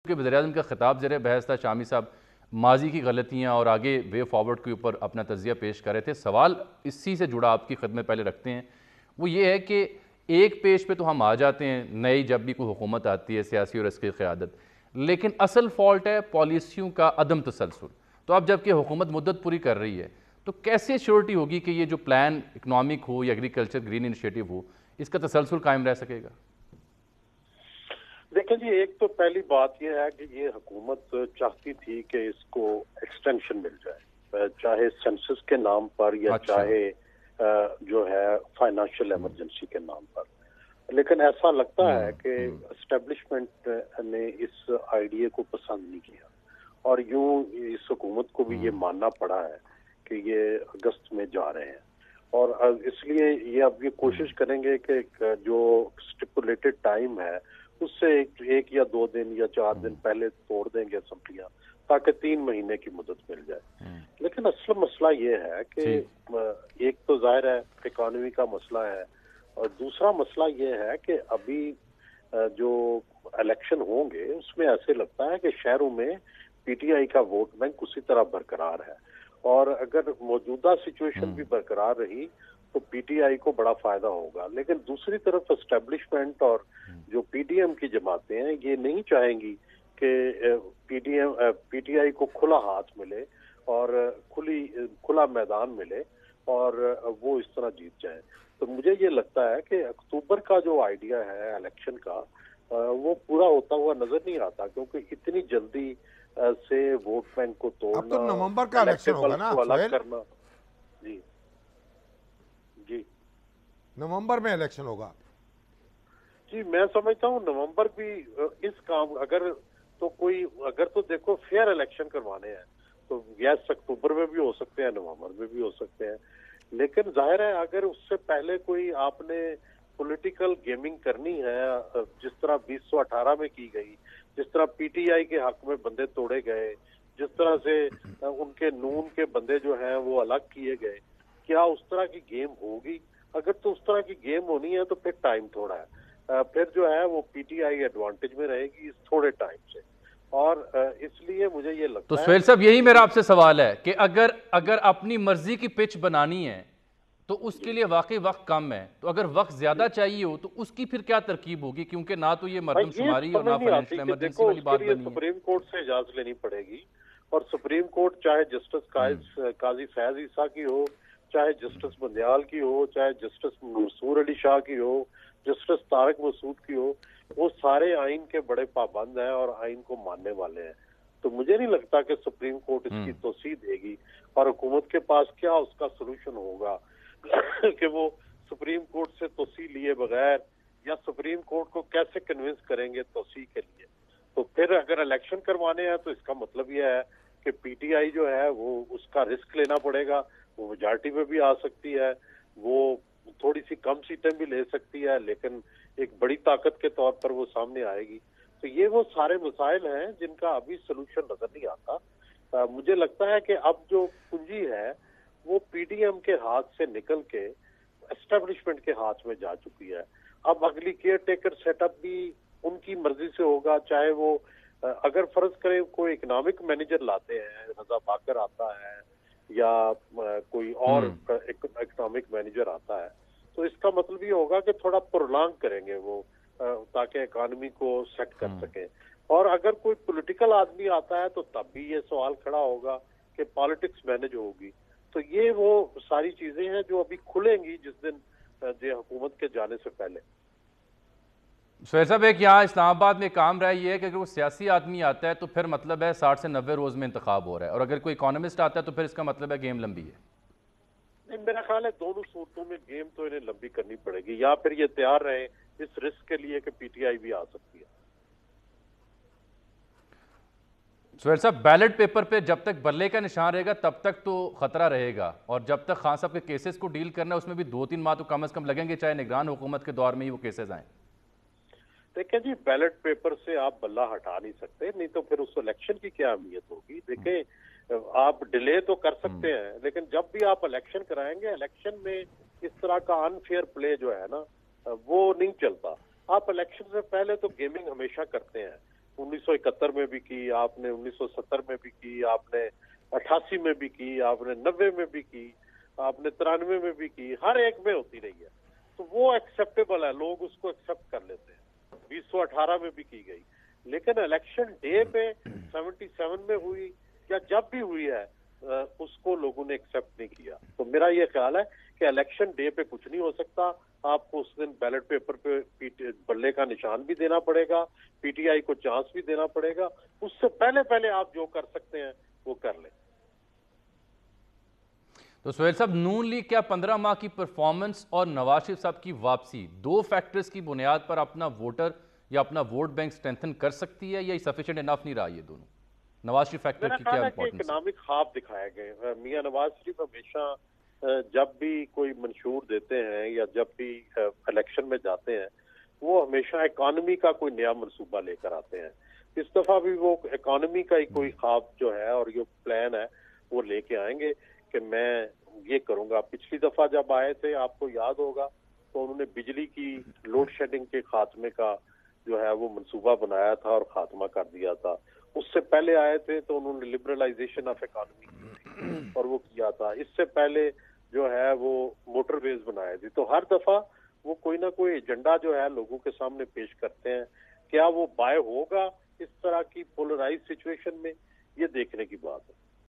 के वज़ीर-ए-आज़म का ख़िताब ज़ेर बहस था। शामी साहब माजी की गलतियाँ और आगे वे फॉरवर्ड के ऊपर अपना तज़िया पेश कर रहे थे। सवाल इसी से जुड़ा आपकी खिदमत पहले रखते हैं, वो ये है कि एक पेज पे तो हम आ जाते हैं नई जब भी कोई हुकूमत आती है सियासी और इसकी क़यादत, लेकिन असल फॉल्ट है पॉलिसियों का अदम तसलसल। तो अब जबकि हुकूमत मुद्दत पूरी कर रही है तो कैसे श्योरिटी होगी कि ये जो प्लान इकनॉमिक हो या एग्रीकल्चर ग्रीन इनिशिएटिव हो इसका तसलसल कायम रह सकेगा? देखिए जी, एक तो पहली बात यह है कि ये हुकूमत चाहती थी कि इसको एक्सटेंशन मिल जाए, चाहे सेंसस के नाम पर या अच्छा। चाहे जो है फाइनेंशियल इमरजेंसी के नाम पर। लेकिन ऐसा लगता है कि एस्टेब्लिशमेंट ने इस आइडिया को पसंद नहीं किया और यूं इस हुकूमत को भी ये मानना पड़ा है कि ये अगस्त में जा रहे हैं और इसलिए ये अब ये कोशिश करेंगे कि जो स्टिपुलेटेड टाइम है उससे एक या 2 दिन या 4 दिन पहले तोड़ देंगे असम्बलियां ताकि 3 महीने की मुद्दत मिल जाए। लेकिन असल मसला ये है कि एक तो जाहिर है इकोनॉमी का मसला है और दूसरा मसला ये है कि अभी जो इलेक्शन होंगे उसमें ऐसे लगता है कि शहरों में पीटीआई का वोट बैंक उसी तरह बरकरार है और अगर मौजूदा सिचुएशन भी बरकरार रही तो पीटीआई को बड़ा फायदा होगा। लेकिन दूसरी तरफ एस्टेब्लिशमेंट और जो पीडीएम की जमातें हैं ये नहीं चाहेंगी कि पीटीआई को खुला हाथ मिले और खुला मैदान मिले और वो इस तरह जीत जाए। तो मुझे ये लगता है कि अक्टूबर का जो आइडिया है इलेक्शन का वो पूरा होता हुआ नजर नहीं आता क्योंकि इतनी जल्दी से वोट बैंक को तोड़ना, अब तो नवंबर का इलेक्शन होगा ना, अलग करना। जी जी, नवंबर में इलेक्शन होगा। जी मैं समझता हूँ नवंबर भी इस काम अगर तो देखो फेयर इलेक्शन करवाने हैं तो यस अक्टूबर में भी हो सकते हैं, नवंबर में भी हो सकते हैं। लेकिन जाहिर है अगर उससे पहले कोई आपने पॉलिटिकल गेमिंग करनी है जिस तरह 2018 में की गई, जिस तरह पीटीआई के हक में बंदे तोड़े गए, जिस तरह से उनके नून के बंदे जो हैं वो अलग किए गए, क्या उस तरह की गेम होगी? अगर तो उस तरह की गेम होनी है तो फिर टाइम थोड़ा है, फिर जो है वो पीटीआई एडवांटेज में रहेगी इस थोड़े टाइम से और इसलिए मुझे ये लगता तो है। सुहेल साहब यही मेरा आपसे सवाल है कि अगर अपनी मर्जी की पिच बनानी है तो उसके लिए वाकई वक्त कम है, तो अगर वक्त ज्यादा चाहिए हो तो उसकी फिर क्या तरकीब होगी? क्योंकि ना तो ये मरदमशुमारी और ना फाइनेंशियल इमरजेंसी वाली बात बनी है। सुप्रीम कोर्ट से इजाजत लेनी पड़ेगी और सुप्रीम कोर्ट चाहे जस्टिस काजी फैज ईसा की हो, चाहे जस्टिस बंदयाल की हो, चाहे जस्टिस मंसूर अली शाह की हो, जस्टिस तारक मसूद की हो, वो सारे आइन के बड़े पाबंद हैं और आइन को मानने वाले हैं। तो मुझे नहीं लगता कि सुप्रीम कोर्ट इसकी तोसी देगी और हुकूमत के पास क्या उसका सोल्यूशन होगा कि वो सुप्रीम कोर्ट से तोसी लिए बगैर या सुप्रीम कोर्ट को कैसे कन्विंस करेंगे तोसी के लिए। तो फिर अगर इलेक्शन करवाने हैं तो इसका मतलब यह है कि पीटीआई जो है वो उसका रिस्क लेना पड़ेगा, वो मेजॉरिटी में भी आ सकती है, वो थोड़ी सी कम सीटें भी ले सकती है, लेकिन एक बड़ी ताकत के तौर पर वो सामने आएगी। तो ये वो सारे मसाइल हैं जिनका अभी सोल्यूशन नजर नहीं आता। मुझे लगता है कि अब जो पूंजी है वो पीडीएम के हाथ से निकल के एस्टेब्लिशमेंट के हाथ में जा चुकी है। अब अगली केयर टेकर सेटअप भी उनकी मर्जी से होगा, चाहे वो अगर फर्ज करें कोई इकोनॉमिक मैनेजर लाते हैं, रजा बाकर आता है या कोई और इकोनॉमिक मैनेजर आता है, तो इसका मतलब ये होगा कि थोड़ा प्रोलॉन्ग करेंगे वो ताकि इकोनॉमी को सेट कर सके। और अगर कोई पॉलिटिकल आदमी आता है तो तब भी ये सवाल खड़ा होगा कि पॉलिटिक्स मैनेज होगी। तो ये वो सारी चीजें हैं जो अभी खुलेंगी जिस दिन जो हुकूमत के जाने से पहले। सुहेल साहब एक यहाँ इस्लामाबाद में काम रहा ये है कि अगर वो सियासी आदमी आता है तो फिर मतलब है 60 से 90 रोज में इंतखाब हो रहा है, और अगर कोई इकोनॉमिस्ट आता है तो फिर इसका मतलब है गेम लंबी है। नहीं, मेरा ख्याल है दोनों सूरतों में गेम तो इन्हें लंबी करनी पड़ेगी या फिर ये तैयार रहे इस रिस्क के लिए कि पीटीआई भी आ सकती है। सुहेल साहब बैलेट पेपर पे जब तक बल्ले का निशान रहेगा तब तक तो खतरा रहेगा, और जब तक खान साहब के केसेस को डील करना है उसमें भी 2-3 माह तो कम से कम लगेंगे, चाहे निगरान हुकूमत के दौर में ही वो केसेस आए। देखिए जी, बैलेट पेपर से आप बल्ला हटा नहीं सकते, नहीं तो फिर उस इलेक्शन की क्या अहमियत होगी। देखें आप डिले तो कर सकते हैं लेकिन जब भी आप इलेक्शन कराएंगे, इलेक्शन में इस तरह का अनफेयर प्ले जो है ना वो नहीं चलता। आप इलेक्शन से पहले तो गेमिंग हमेशा करते हैं, 1971 में भी की, आपने 1970 में भी की, आपने 88 में भी की, आपने 90 में भी की, आपने 93 में भी की, हर एक में होती रही है। तो वो एक्सेप्टेबल है, लोग उसको एक्सेप्ट कर लेते हैं। 2018 में भी की गई, लेकिन इलेक्शन डे पे 77 में हुई या जब भी हुई है उसको लोगों ने एक्सेप्ट नहीं किया। तो मेरा ये ख्याल है कि इलेक्शन डे पे कुछ नहीं हो सकता, आपको उस दिन बैलेट पेपर पे बल्ले का निशान भी देना पड़ेगा, पीटीआई को चांस भी देना पड़ेगा। उससे पहले पहले आप जो कर सकते हैं वो कर लें। तो सुहेल साहब, नून लीग क्या 15 माह की परफॉर्मेंस और नवाज शरीफ साहब की वापसी, दो फैक्टर्स की बुनियाद पर अपना वोटर या अपना वोट बैंक स्ट्रेंथन कर सकती है, या सफिशिएंट इनफ नहीं रहा ये दोनों? नवाज शरीफ फैक्टर की क्या इंपॉर्टेंस है? इकोनॉमिक ख्वाब दिखाए गए। मियां नवाज शरीफ हमेशा जब भी कोई मंशूर देते हैं या जब भी इलेक्शन में जाते हैं, वो हमेशा इकोनॉमी का कोई नया मंसूबा लेकर आते हैं। इस दफा भी वो इकोनॉमी का ही कोई ख्वाब जो है और ये प्लान है वो लेके आएंगे कि मैं ये करूंगा। पिछली दफा जब आए थे, आपको याद होगा, तो उन्होंने बिजली की लोड शेडिंग के खात्मे का जो है वो मंसूबा बनाया था और खात्मा कर दिया था। उससे पहले आए थे तो उन्होंने लिबरलाइजेशन ऑफ इकोनॉमी की थी और वो किया था। इससे पहले जो है वो मोटरवेज बनाए थे। तो हर दफा वो कोई ना कोई एजेंडा जो है लोगों के सामने पेश करते हैं। क्या वो बाय होगा इस तरह की पोलराइज सिचुएशन में, ये देखने की बात है।